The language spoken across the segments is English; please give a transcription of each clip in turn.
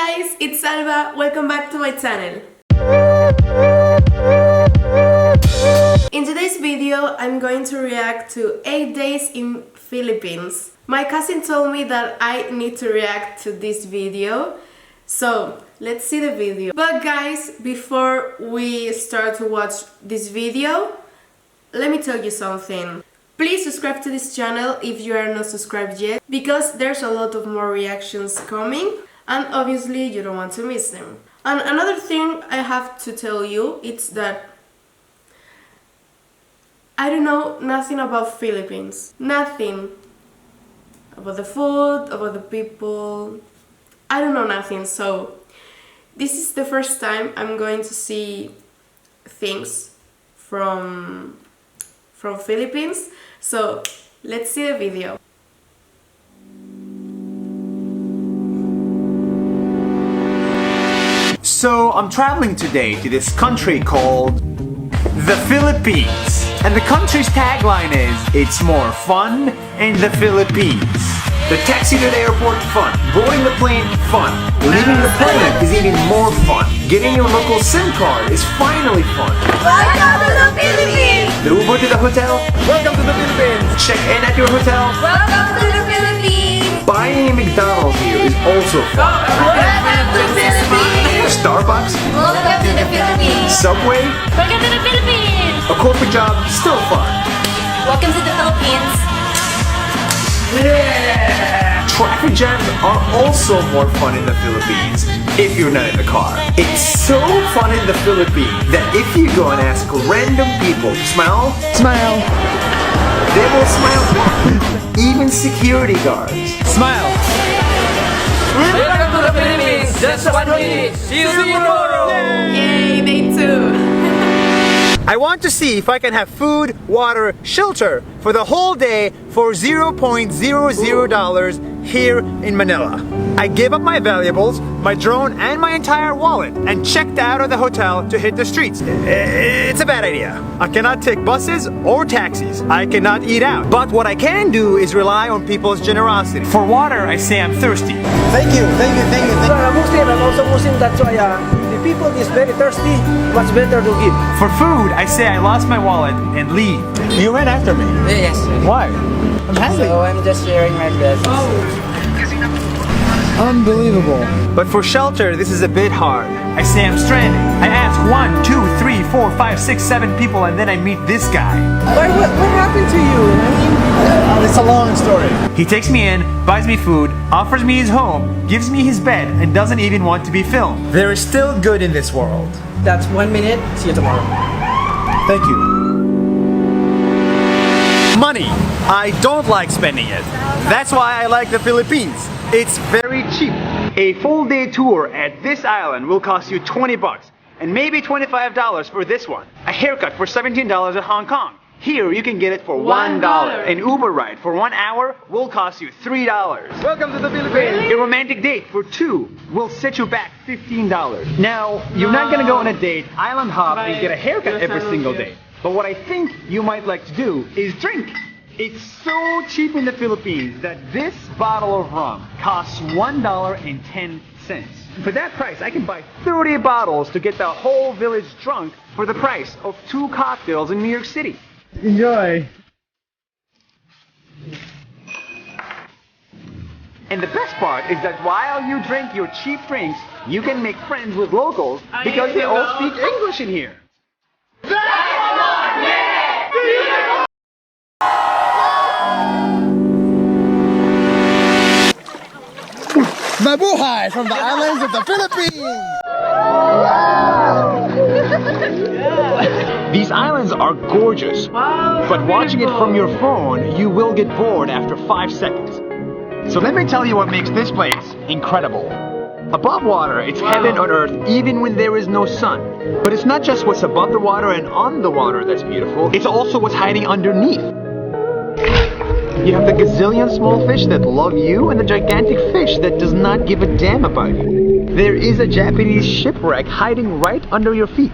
guys, it's Alba. Welcome back to my channel. In today's video, I'm going to react to 8 days in Philippines. My cousin told me that I need to react to this video, so let's see the video. But guys, before we start to watch this video, let me tell you something. Please subscribe to this channel if you are not subscribed yet, because there's a lot of more reactions coming and obviously you don't want to miss them. And another thing I have to tell you is that I don't know nothing about Philippines. Nothing. About the food, about the people. I don't know nothing, so this is the first time I'm going to see things from Philippines. So let's see the video. So I'm traveling today to this country called the Philippines. And the country's tagline is, it's more fun in the Philippines. The taxi to the airport, fun. Boarding the plane, fun. Leaving the plane is even more fun. Getting your local SIM card is finally fun. Welcome to the Philippines! The Uber to the hotel, welcome to the Philippines. Check in at your hotel, Welcome to the Philippines! buying a McDonald's here is also fun. Welcome to the Philippines! Starbucks, Welcome to the Philippines! Subway, Welcome to the Philippines! a corporate job, still fun. Welcome to the Philippines! Traffic jams are also more fun in the Philippines if you're not in the car. It's so fun in the Philippines that if you go and ask random people to smile, they will smile back. Even security guards. Smile. Welcome to the Philippines! Just 1 minute! See you tomorrow! Yay, day 2. I want to see if I can have food, water, shelter for the whole day for $0.00 here in Manila. I gave up my valuables, my drone, and my entire wallet and checked out of the hotel to hit the streets. It's a bad idea. I cannot take buses or taxis. I cannot eat out. But what I can do is rely on people's generosity. For water, I say I'm thirsty. Thank you. I'm Muslim, I'm also Muslim, that's why the people is very thirsty, much better to give. For food, I say I lost my wallet and leave. You ran after me. Yes. Why? I'm happy. So I'm just sharing my blessings. Unbelievable. But for shelter, this is a bit hard. I say I'm stranded. I ask 1, 2, 3, 4, 5, 6, 7 people and then I meet this guy. What happened to you? I mean, it's a long story. He takes me in, buys me food, offers me his home, gives me his bed, and doesn't even want to be filmed. There is still good in this world. That's 1 minute, see you tomorrow. Thank you. Money. I don't like spending it. That's why I like the Philippines. It's very cheap. A full day tour at this island will cost you 20 bucks and maybe $25 for this one. A haircut for $17 at Hong Kong. Here you can get it for $1. An Uber ride for 1 hour will cost you $3. Welcome to the Philippines. A romantic date for 2 will set you back $15. Now, you're not gonna go on a date, island hop, and get a haircut every single day. But what I think you might like to do is drink. It's so cheap in the Philippines that this bottle of rum costs $1.10. For that price, I can buy 30 bottles to get the whole village drunk for the price of 2 cocktails in New York City. Enjoy! And the best part is that while you drink your cheap drinks, you can make friends with locals because they all speak English in here. Mabuhay from the islands of the Philippines! These islands are gorgeous, but watching it from your phone, you will get bored after 5 seconds. So let me tell you what makes this place incredible. Above water, it's heaven on earth even when there is no sun. But it's not just what's above the water and on the water that's beautiful, it's also what's hiding underneath. You have the gazillion small fish that love you and the gigantic fish that does not give a damn about you. There is a Japanese shipwreck hiding right under your feet.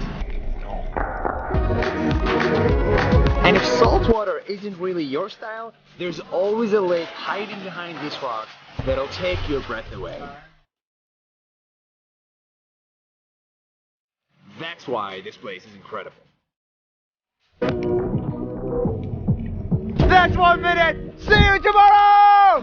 And if salt water isn't really your style, there's always a lake hiding behind these rocks that'll take your breath away. That's why this place is incredible. That's 1 minute! See you tomorrow!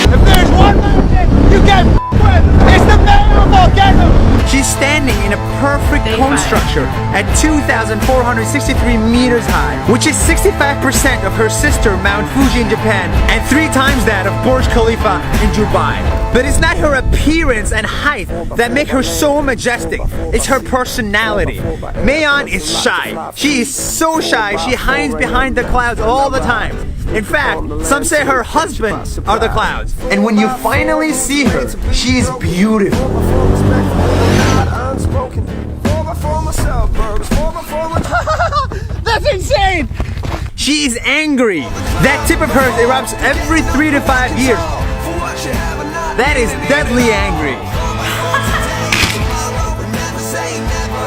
If there's one mountain you can't with, it's the Mayo volcano! She's standing in a perfect cone structure at 2,463 meters high, which is 65% of her sister Mount Fuji in Japan and 3 times that of Burj Khalifa in Dubai. But it's not her appearance and height that make her so majestic, it's her personality. Mayeon is shy. She is so shy, she hides behind the clouds all the time. In fact, some say her husband are the clouds. And when you finally see her, she is beautiful. That's insane! She is angry. That tip of hers erupts every 3 to 5 years. That is deadly angry.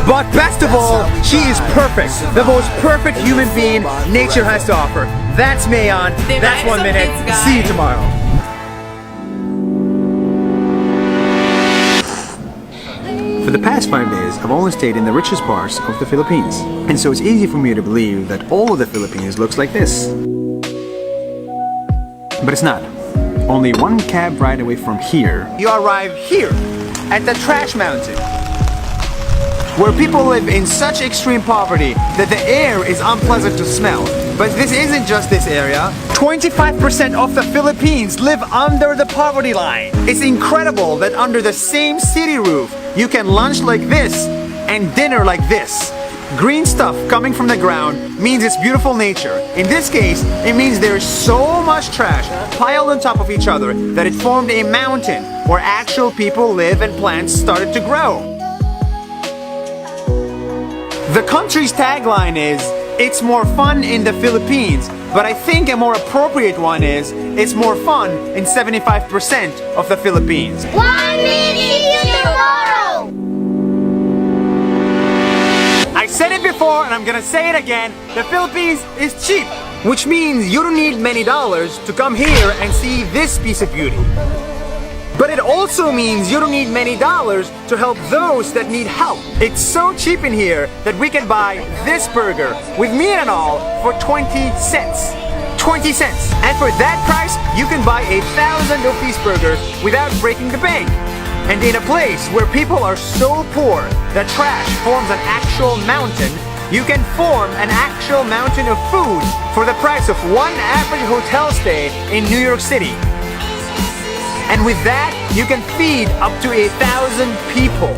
But best of all, she is perfect. The most perfect human being nature has to offer. That's Mayeon. That's 1 minute. See you tomorrow. For the past 5 days, I've only stayed in the richest parts of the Philippines. And so it's easy for me to believe that all of the Philippines looks like this. But it's not. Only 1 cab ride away from here, you arrive here, at the Trash Mountain, where people live in such extreme poverty that the air is unpleasant to smell. But this isn't just this area. 25% of the Philippines live under the poverty line. It's incredible that under the same city roof, you can lunch like this and dinner like this. Green stuff coming from the ground means it's beautiful nature. In this case, it means there's so much trash piled on top of each other that it formed a mountain where actual people live and plants started to grow. The country's tagline is, "It's more fun in the Philippines," but I think a more appropriate one is, "It's more fun in 75% of the Philippines." 1 minute, see you tomorrow! I said it before and I'm gonna say it again, the Philippines is cheap, which means you don't need many dollars to come here and see this piece of beauty. But it also means you don't need many dollars to help those that need help. It's so cheap in here that we can buy this burger with meat and all for 20 cents. 20 cents. And for that price, you can buy 1,000 of these burgers without breaking the bank. And in a place where people are so poor that trash forms an actual mountain, you can form an actual mountain of food for the price of 1 average hotel stay in New York City. And with that, you can feed up to 1,000 people.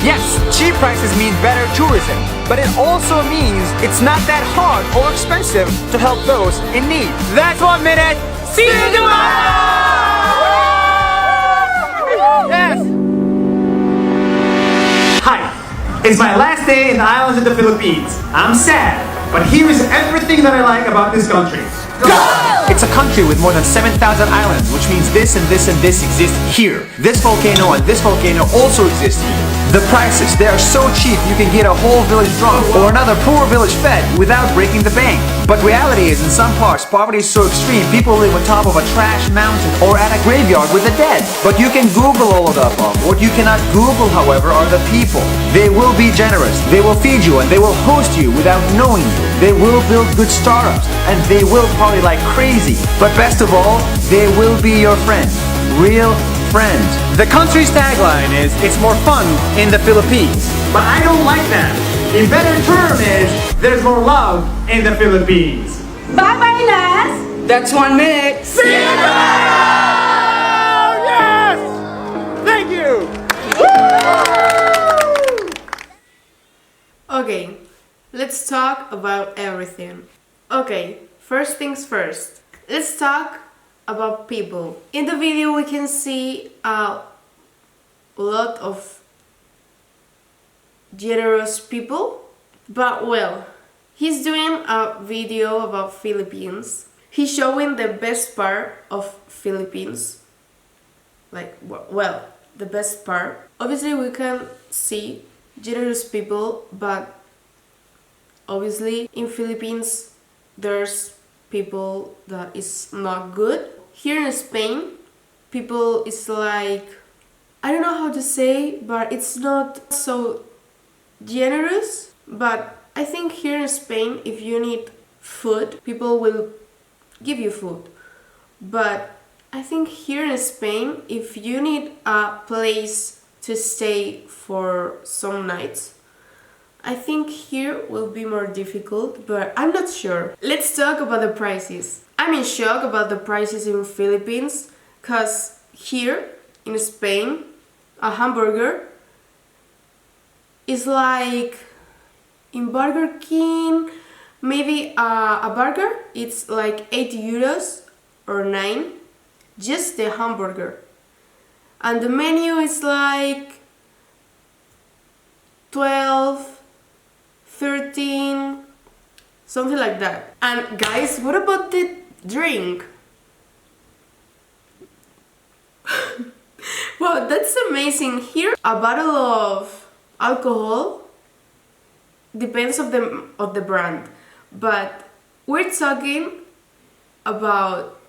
Yes, cheap prices mean better tourism, but it also means it's not that hard or expensive to help those in need. That's 1 minute. See you tomorrow! Yes! Hi, it's my last day in the islands of the Philippines. I'm sad, but here is everything that I like about this country. Go! It's a country with more than 7,000 islands, which means this and this and this exist here. This volcano and this volcano also exist here. The prices, they are so cheap you can get a whole village drunk or another poor village fed without breaking the bank. But reality is, in some parts, poverty is so extreme, people live on top of a trash mountain or at a graveyard with the dead. But you can Google all of the above. What you cannot Google, however, are the people. They will be generous, they will feed you, and they will host you without knowing you. They will build good startups, and they will party like crazy. But best of all, they will be your friend. Real friend. The country's tagline is, "It's more fun in the Philippines." But I don't like that. A better term is, "There's more love in the Philippines." Bye-bye, Nas! That's 1 minute. See you tomorrow! Yes! Thank you! Okay, let's talk about everything. Okay, first things first. Let's talk about people. In the video we can see a lot of generous people, but well, he's doing a video about Philippines. He's showing the best part of Philippines, like, well, the best part. Obviously we can see generous people, but obviously in Philippines there's people that is not good. Here in Spain, people is like, I don't know how to say, but it's not so generous. But I think here in Spain, if you need food, people will give you food. But I think here in Spain, if you need a place to stay for some nights, I think here will be more difficult, but I'm not sure. Let's talk about the prices. I'm in shock about the prices in Philippines, because here in Spain, a hamburger is like in Burger King, maybe a burger, it's like 8 euros or 9, just the hamburger. And the menu is like 12, 13, something like that. And guys, what about the drink? Wow, that's amazing. Here, a bottle of alcohol depends of the brand, but we're talking about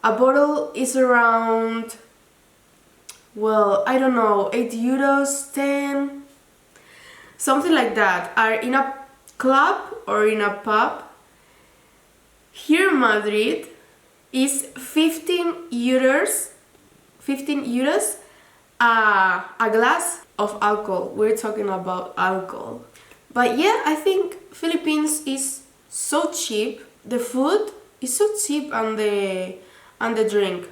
a bottle is around, well, I don't know, 8 euros, 10, something like that. Are in a club or in a pub. Here in Madrid is 15 euros a glass of alcohol. We're talking about alcohol. But yeah, I think Philippines is so cheap. The food is so cheap, and the drink.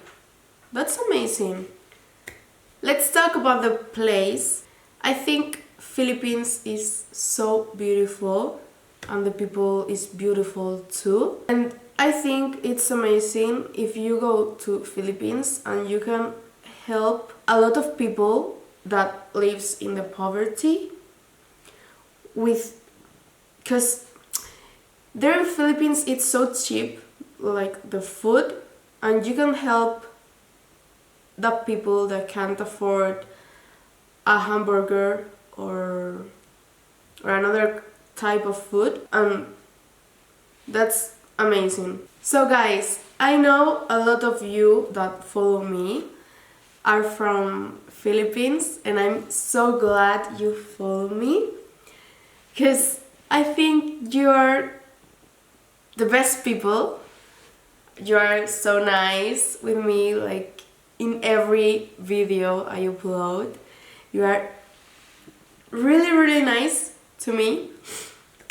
That's amazing. Let's talk about the place. I think Philippines is so beautiful, and the people is beautiful too. And I think it's amazing if you go to Philippines and you can help a lot of people that lives in the poverty with, because there in Philippines it's so cheap, like the food, and you can help the people that can't afford a hamburger or another type of food, and that's amazing. So guys, I know a lot of you that follow me are from Philippines, and I'm so glad you follow me, because I think you are the best people. You are so nice with me, like in every video I upload. You are really nice to me,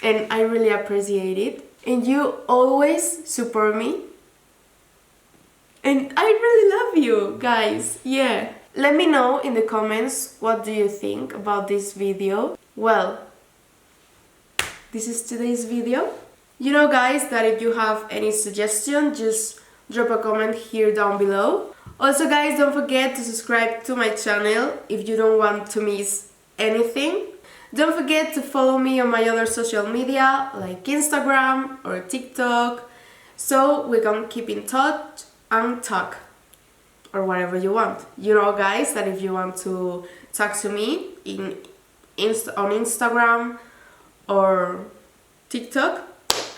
and I really appreciate it. And you always support me, and I really love you guys. Yeah, let me know in the comments what do you think about this video. Well, this is today's video. You know guys that if you have any suggestion, just drop a comment here down below. Also guys, don't forget to subscribe to my channel if you don't want to miss anything. Don't forget to follow me on my other social media like Instagram or TikTok, so we can keep in touch and talk, or whatever you want. You know guys that if you want to talk to me on Instagram or TikTok,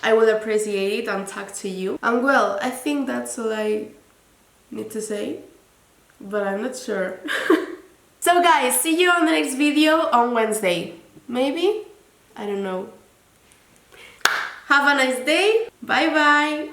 I will appreciate it and talk to you. And well, I think that's all I need to say, but I'm not sure. So guys, see you on the next video on Wednesday. Maybe? I don't know. Have a nice day. Bye bye.